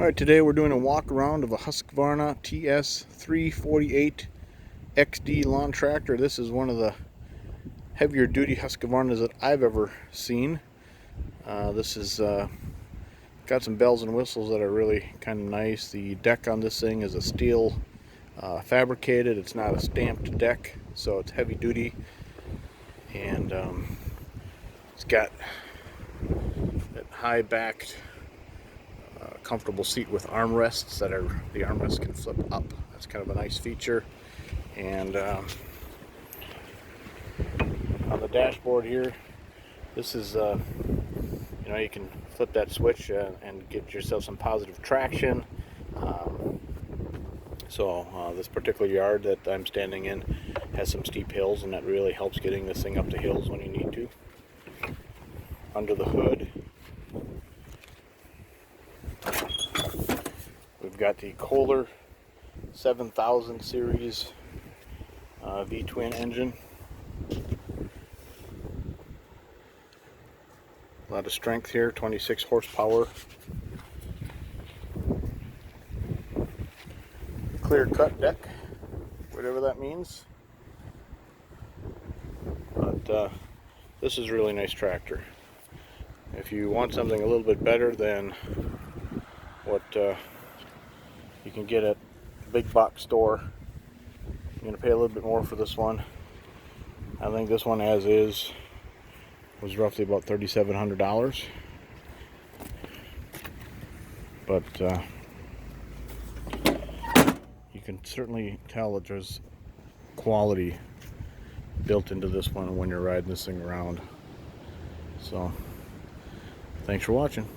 Alright, today we're doing a walk around of a Husqvarna TS348 XD lawn tractor. This is one of the heavier duty Husqvarnas that I've ever seen. This is got some bells and whistles that are really kind of nice. The deck on this thing is a steel fabricated. It's not a stamped deck, so it's heavy duty, and it's got that high backed comfortable seat with armrests that are, the armrests can flip up. That's kind of a nice feature. And on the dashboard here, this is you can flip that switch and get yourself some positive traction. This particular yard that I'm standing in has some steep hills, and that really helps getting this thing up the hills when you need to. Under the hood, we've got the Kohler 7000 series V-twin engine. A lot of strength here, 26 horsepower. Clear cut deck, whatever that means. But this is a really nice tractor. If you want something a little bit better than what you can get at a big box store, you're going to pay a little bit more for this one. I think this one, as is, was roughly about $3,700. But you can certainly tell that there's quality built into this one when you're riding this thing around. So, thanks for watching.